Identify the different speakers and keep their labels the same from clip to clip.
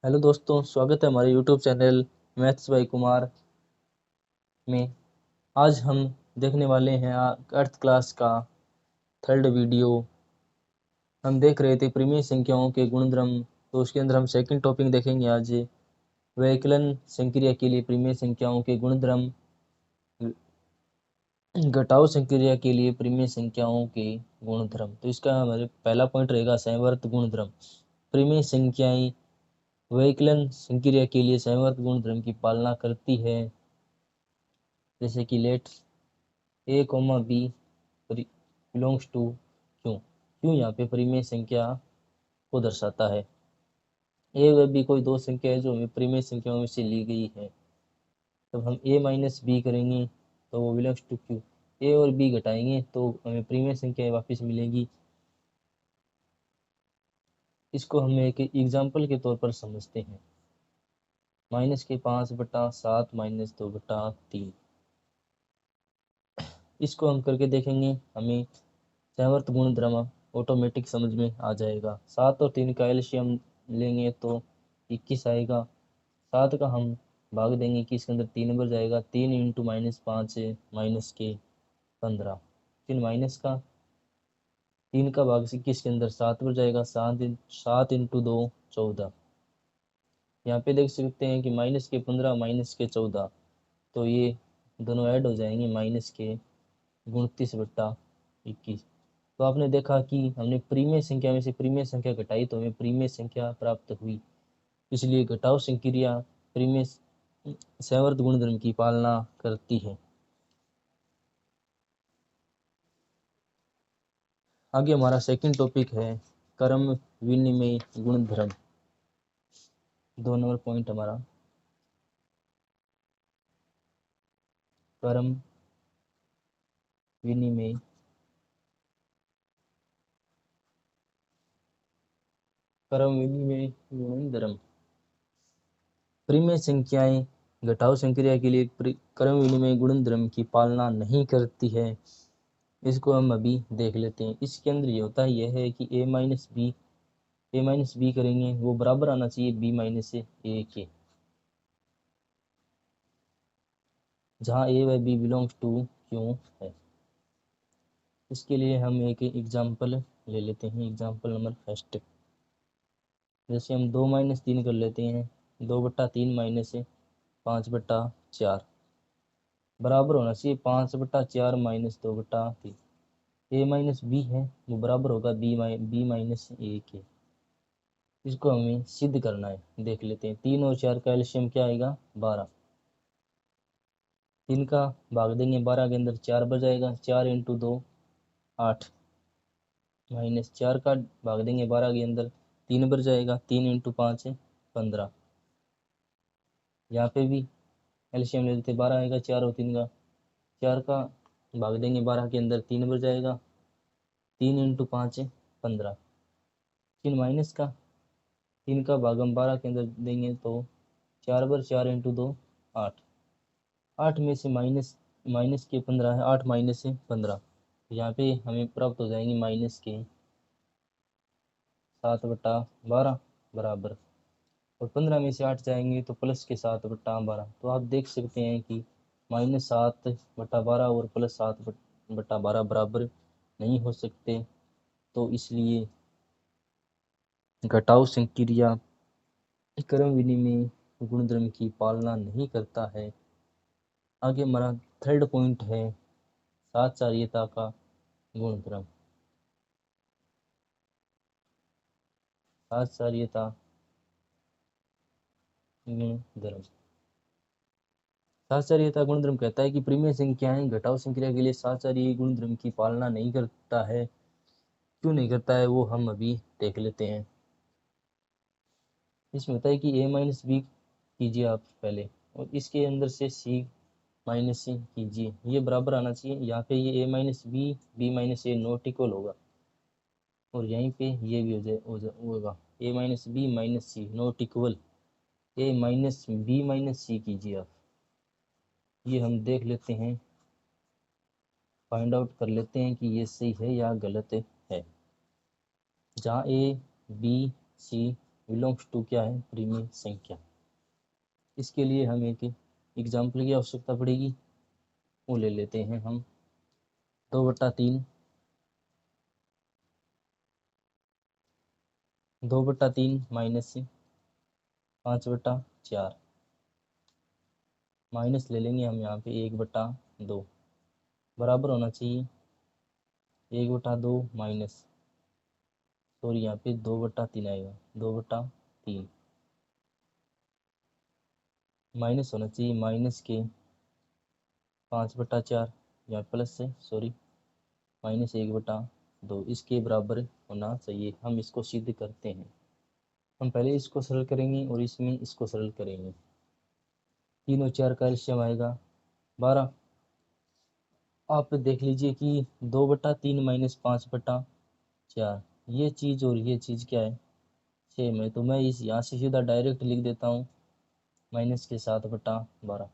Speaker 1: Hello दोस्तों, स्वागत है हमारे YouTube channel maths by Kumar में। आज हम देखने वाले हैं अर्थ क्लास का थर्ड वीडियो। हम देख रहे थे परिमेय संख्याओं के गुणधर्म, तो उसके अंदर हम सेकंड टॉपिक देखेंगे आज, व्यवकलन संक्रिया के लिए परिमेय संख्याओं के गुणधर्म, घटाव संक्रिया के लिए परिमेय संख्याओं के गुणधर्म। तो इसका हमारे पहला पॉइंट रहेगा संवर्त गुणधर्म। परिमेय संख्याएं व्यवकलन संक्रिया के लिए संवर्त गुणधर्म की पालना करती है, जैसे कि let a comma b belongs to Q. Q यहाँ पे परिमेय संख्या को दर्शाता है। ए व बी कोई दो संख्या है जो हमें परिमेय संख्याओं में से ली गई है। तब हम ए माइनस बी करेंगे तो वो बिलोंग्स टू क्यू। ए और बी घटाएंगे तो हमें परिमेय संख्या वापस मिलेगी। इसको हम एक एग्जाम्पल के तौर पर समझते हैं। माइनस के 5/7 माइनस 2/3। इसको हम करके देखेंगे, हमें संवर्त गुणधर्म ऑटोमेटिक समझ में आ जाएगा। 7 और 3 का एलसीएम लेंगे तो 21 आएगा। 7 का हम भाग देंगे कि इसके अंदर 3 नंबर जाएगा। 3 इंटू -5 माइनस के 15। फिर माइनस का 3 का भाग 21 के अंदर 7 पर जाएगा। 7 इंटू 2 14। यहाँ पे देख सकते हैं कि माइनस के 15 माइनस के 14, तो ये दोनों ऐड हो जाएंगे, माइनस के 29/21। तो आपने देखा कि हमने परिमेय संख्या में से परिमेय संख्या घटाई तो हमें परिमेय संख्या प्राप्त हुई। इसलिए घटाव संक्रिया परिमेय संवर्त गुणधर्म की पालना करती है। आगे हमारा सेकंड टॉपिक है क्रम विनिमय गुणधर्म। 2 नंबर पॉइंट हमारा क्रम विनिमय गुणधर्म। परिमेय संख्याएं घटाव संक्रिया के लिए क्रम विनिमय गुणधर्म की पालना नहीं करती है। इसको हम अभी देख लेते हैं। इसके अंदर ये होता यह है कि ए माइनस बी करेंगे वो बराबर आना चाहिए बी माइनस ए के, जहाँ ए व बी बिलोंग्स टू क्यू है। इसके लिए हम एक एग्जाम्पल ले लेते हैं। एग्जाम्पल नंबर फर्स्ट, जैसे हम 2 माइनस 3 कर लेते हैं। 2/3 माइनस 5/4 बराबर होना चाहिए 5/4 माइनस 2/3। ए माइनस बी है वो बराबर होगा बी माइनस ए के। इसको हमें सिद्ध करना है, देख लेते हैं। 3 और 4 का एलसीएम क्या आएगा? 12। 3 का भाग देंगे 12 के अंदर 4 बच जाएगा। 4 इंटू 2 8 माइनस 4 का भाग देंगे 12 के अंदर 3 बच जाएगा। 3 इंटू 5 15। यहाँ पे भी एलसीएम ले लेते, 12 आएगा 4 और 3 का। 4 का भाग देंगे 12 के अंदर 3 बच जाएगा। 3 इंटू 5 15। फिर माइनस का 3 का भाग हम 12 के अंदर देंगे तो 4 बार 4 इंटू 2 8। 8 में से माइनस के 15 है। 8 माइनस से 15, यहाँ पे हमें प्राप्त हो जाएंगे माइनस के 7/12 बराबर। और 15 में से 8 जाएंगे तो प्लस के 7/12। तो आप देख सकते हैं कि -7/12 और +7/12 बराबर नहीं हो सकते। तो इसलिए घटाव संक्रिया क्रम विनिमय गुणधर्म की पालना नहीं करता है। आगे हमारा थर्ड पॉइंट है साचार्यता का गुणधर्म। साचार्यता गुणधर्म। साचार्यता गुणधर्म कहता है कि परिमेय संख्याएं घटाव संक्रिया के लिए साचार्य गुणधर्म की पालना नहीं करता है। क्यों नहीं करता है वो हम अभी देख लेते हैं। इसमें होता है कि ए माइनस बी कीजिए आप पहले, और इसके अंदर से सी माइनस सी कीजिए। ये बराबर आना चाहिए। यहाँ पे ये A minus B minus A not equal होगा, और यहीं पे ये भी होगा A minus B minus C not equal A minus B minus C कीजिए आप। ये हम देख लेते हैं, फाइंड आउट कर लेते हैं कि ये सही है या गलत है। जहाँ a b c belongs to क्या है, प्रीमिय संख्या। इसके लिए हम एक एग्जाम्पल की आवश्यकता पड़ेगी, वो ले लेते हैं हम। 2/3, 2/3 माइनस 5/4, माइनस ले लेंगे हम यहाँ पे 1/2, बराबर होना चाहिए 1/2 माइनस, सॉरी यहाँ पे 2/3 आएगा, 2/3 माइनस होना चाहिए माइनस के 5/4, या प्लस से सॉरी माइनस 1/2, इसके बराबर होना चाहिए। हम इसको सिद्ध करते हैं। हम पहले इसको सरल करेंगे और इसमें इसको सरल करेंगे। 3 और 4 का एलसीएम आएगा 12। आप देख लीजिए कि 2/3 माइनस 5/4, ये चीज़ और ये चीज़ क्या है, सेम है। तो मैं इस यहाँ से सीधा डायरेक्ट लिख देता हूँ माइनस के 7/12।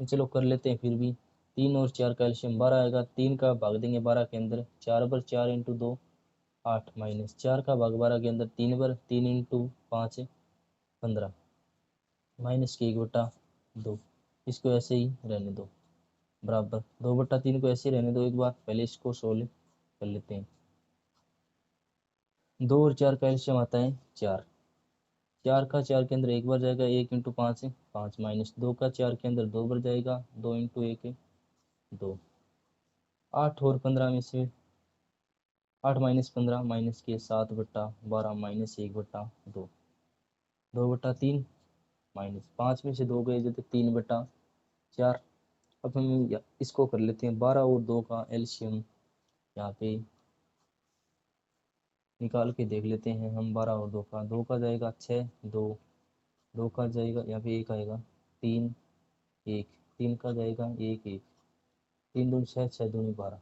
Speaker 1: चलो कर लेते हैं फिर भी। 3 और 4 का एलसीएम 12 आएगा। 3 का भाग देंगे 12 के अंदर, 4/4 इंटू 2 8, माइनस 4 का भाग 12 के अंदर 3/3 इंटू 5 15, माइनस के 1/2, इसको ऐसे ही रहने दो बराबर। 2/3 को ऐसे ही रहने दो। एक बार पहले इसको सोल्व कर लेते हैं। 2 और 4 का एलसीएम आता है 4। 4 का 4 के अंदर एक बार जाएगा, 1 इंटू 5 5, माइनस 2 का 4 के अंदर 2 बार जाएगा, 2 इंटू 1 2। 8 और 15 में से 8 माइनस 15, माइनस के 7/12 माइनस 1/2, 2/3 माइनस 5 में से 2 गए जो, तो 3/4। अब हम इसको कर लेते हैं 12 और 2 का एलसीएम यहाँ पे निकाल के देख लेते हैं हम। 12 और 2 का, 2 का जाएगा 6, 2 का जाएगा यहाँ पे 1 आएगा, 3 1, 3 का जाएगा 1 1, 3 दूनी 6, 6 दूनी 12,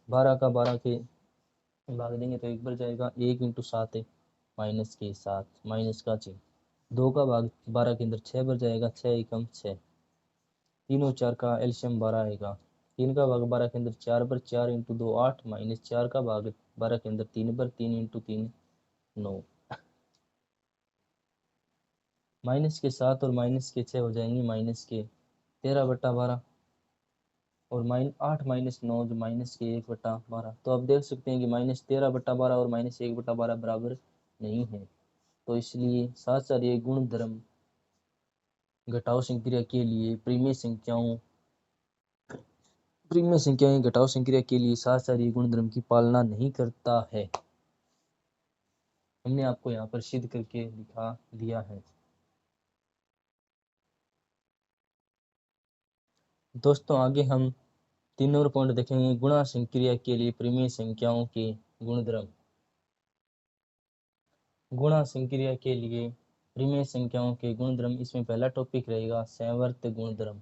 Speaker 1: 12 का 12 के भाग देंगे तो एक बार जाएगा, 1 इंटू 7 माइनस के 7, माइनस का 6। 2 का भाग 12 के अंदर 6 बार जाएगा, 6 एकम 6। 3 और 4 का एलसीएम 12 आएगा। 3 का भाग 12 के अंदर 4/4 इंटू 2 8, माइनस 4 का भाग 12 के अंदर 3/3 इंटू 3 9, माइनस के 7 और माइनस के 6 हो जाएंगे माइनस के 13/12, और 8 माइनस 9 जो माइनस के 1/12। तो आप देख सकते हैं कि माइनस 13/12 और माइनस 1/12 बराबर नहीं है। तो इसलिए साथ साथ ये गुण धर्म घटाव संक्रिया के लिए प्रीमिय संख्याएं घटाव संक्रिया के लिए साथ साथ ये गुण धर्म की पालना नहीं करता है। हमने आपको यहाँ पर सिद्ध करके दिखा दिया है। दोस्तों आगे हम 3 और पॉइंट देखेंगे, गुणा संक्रिया के लिए प्रीमिय संख्याओं के गुणधर्म। गुणा संक्रिया के लिए प्रीमिय संख्याओं के गुणधर्म, इसमें पहला टॉपिक रहेगा संवर्त गुणधर्म।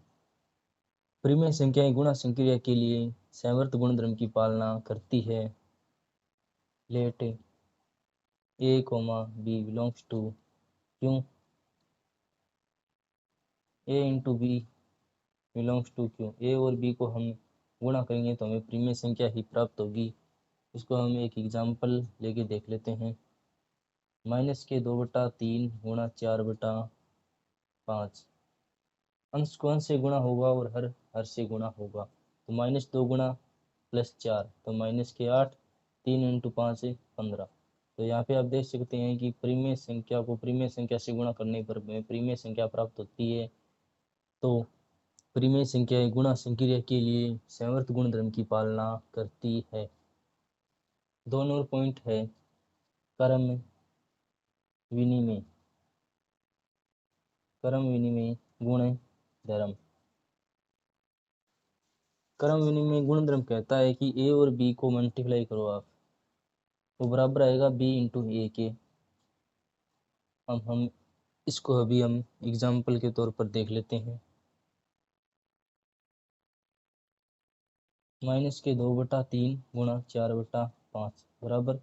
Speaker 1: प्रीमिय संख्याएं गुणा संक्रिया के लिए संवर्त गुणधर्म की पालना करती है। Let a, b belongs to Q, a into b belongs to Q. a और b को हम गुणा करेंगे तो हमें प्रीमिय संख्या ही प्राप्त होगी। इसको हम एक एग्जाम्पल लेके देख लेते हैं। माइनस के 2/3 गुणा 4/5, अंश को अंश से गुणा होगा और हर से गुणा होगा। तो -2 गुणा +4, तो माइनस के 8, 3 इंटू 5 15। तो यहाँ पे आप देख सकते हैं कि प्रीमिय संख्या को प्रीमिय संख्या से गुणा करने पर हमें प्रीमिय संख्या प्राप्त होती है। तो प्रीमिय संख्याएं गुणा संक्रिया के लिए संवर्त गुणधर्म की पालना करती है। दोनों और पॉइंट है क्रम विनिमय, क्रम विनिमय गुण धर्म। क्रम विनिमय गुण धर्म कहता है कि a और b को मल्टीप्लाई करो आप, तो बराबर आएगा b इंटू ए के। अब हम इसको अभी हम एग्जाम्पल के तौर पर देख लेते हैं। माइनस के 2/3 गुणा 4/5 बराबर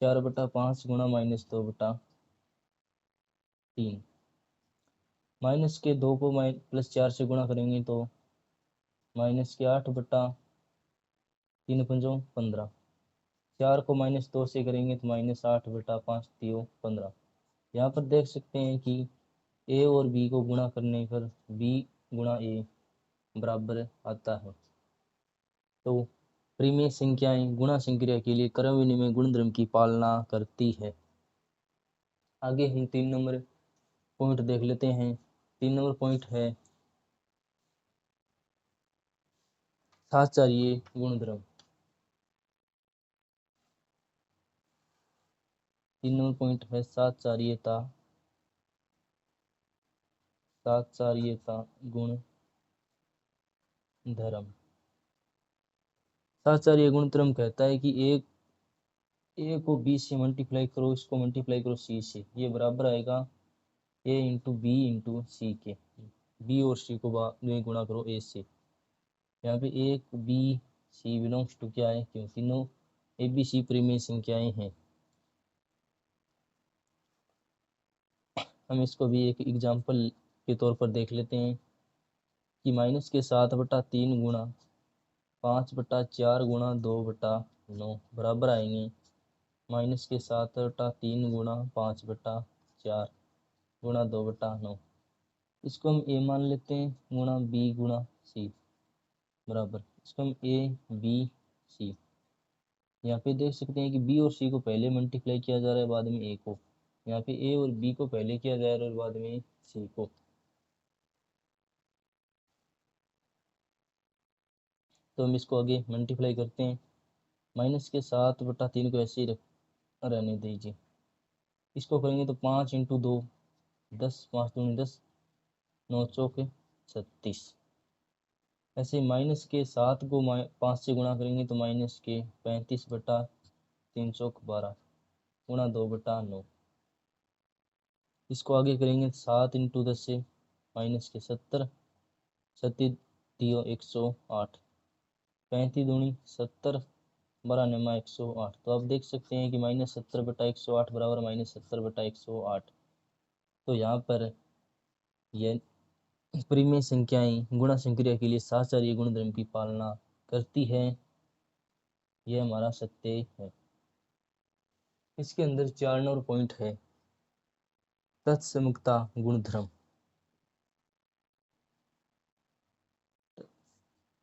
Speaker 1: 4/5 गुणा -2/3। माइनस के 2 को +4 से गुणा करेंगे तो -8/3 पंजों 15, 4 को -2 से करेंगे तो -8/5 यहाँ पर देख सकते हैं कि ए और बी को गुणा करने पर बी गुणा ए बराबर आता है। तो परिमेय संख्याएं गुणा संक्रिया के लिए क्रम विनिमय गुणधर्म की पालना करती है। आगे हम 3 नंबर पॉइंट देख लेते हैं। 3 नंबर पॉइंट है साहचर्य गुणधर्म। 3 नंबर पॉइंट है साहचर्यता गुण धर्म। साहचर्य गुणधर्म कहता है कि ए को बी से मल्टीप्लाई करो, इसको मल्टीप्लाई करो सी से, ये बराबर आएगा ए इंटू बी इंटू सी के। बी और सी को में गुणा करो ए से। यहाँ पे a b c belongs to क्या है, क्यों तीनों ए बी सी परिमेय संख्याएं हैं। हम इसको भी एक एग्जाम्पल के तौर पर देख लेते हैं कि -7/3 गुणा 5/4 गुणा 2/9 बराबर आएंगे -7/3 गुणा 5/4 गुणा 2/9। इसको हम ए मान लेते हैं गुणा बी गुणा सी बराबर, इसको हम ए बी सी। यहाँ पे देख सकते हैं कि बी और सी को पहले मल्टीप्लाई किया जा रहा है, बाद में ए को। यहाँ पे ए और बी को पहले किया जा रहा है और बाद में सी को। तो हम इसको आगे मल्टीप्लाई करते हैं। -7/3 को ऐसे ही रहने दीजिए। इसको करेंगे तो 5 × 2 10, 5 दूनी 10, 9 चौके 36। ऐसे -7 को 5 से गुणा करेंगे तो -35/3 चौक 12 गुणा 2/9। इसको आगे करेंगे 7 × 10 से -70, 37 दियो 108, 35 दूनी 70, 12 नमा 108। तो आप देख सकते हैं कि -70/108 बराबर -70/108। तो यहाँ पर यह परिमेय संख्याएं गुणा संक्रिया के लिए साहचर्य गुणधर्म की पालना करती है, यह हमारा सत्य है। इसके अंदर 4 नंबर पॉइंट है तत्समकता गुणधर्म।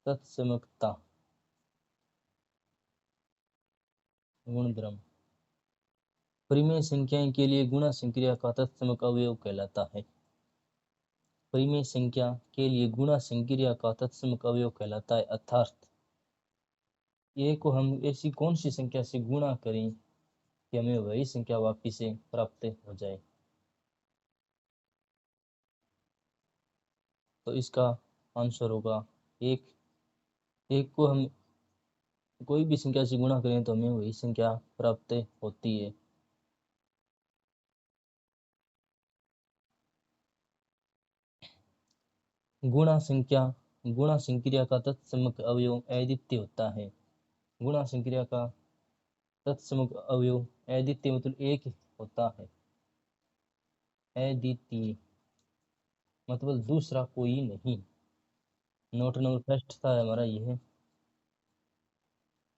Speaker 1: तत्समकता गुणधर्म परिमेय संख्याएं के लिए गुणा संक्रिया का तत्समक अवयव कहलाता है। परिमेय संख्या के लिए गुणा संक्रिया का तत्समक अवयव कहलाता है, अर्थात ए को हम ऐसी कौन सी संख्या से गुणा करें कि हमें वही संख्या वापिस से प्राप्त हो जाए। तो इसका आंसर होगा एक को हम कोई भी संख्या से गुणा करें तो हमें वही संख्या प्राप्त होती है। गुणा संक्रिया का तत्समक अवयव अद्वितीय होता है। गुणा संक्रिया का तत्समक अवयव अद्वितीय मतलब एक होता है। अद्वितीय मतलब दूसरा कोई नहीं। नोट नंबर फर्स्ट था हमारा यह।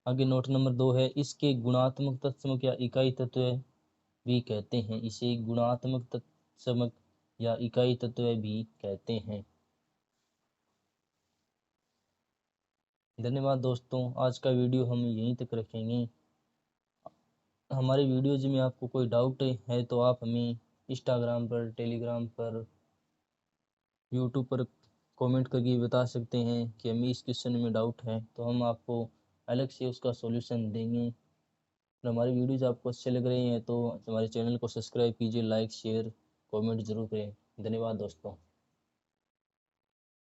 Speaker 1: आगे नोट नंबर 2 है, इसके गुणात्मक तत्समक या इकाई तत्व भी कहते हैं। इसे गुणात्मक तत्समक या इकाई तत्व भी कहते हैं। धन्यवाद दोस्तों, आज का वीडियो हम यहीं तक रखेंगे। हमारे वीडियोज में आपको कोई डाउट है तो आप हमें इंस्टाग्राम पर, टेलीग्राम पर, यूट्यूब पर कमेंट करके बता सकते हैं कि हमें इस क्वेश्चन में डाउट है, तो हम आपको अलग से उसका सॉल्यूशन देंगे। और हमारी वीडियोज आपको अच्छे लग रहे हैं तो हमारे चैनल को सब्सक्राइब कीजिए, लाइक शेयर कमेंट जरूर करें। धन्यवाद दोस्तों।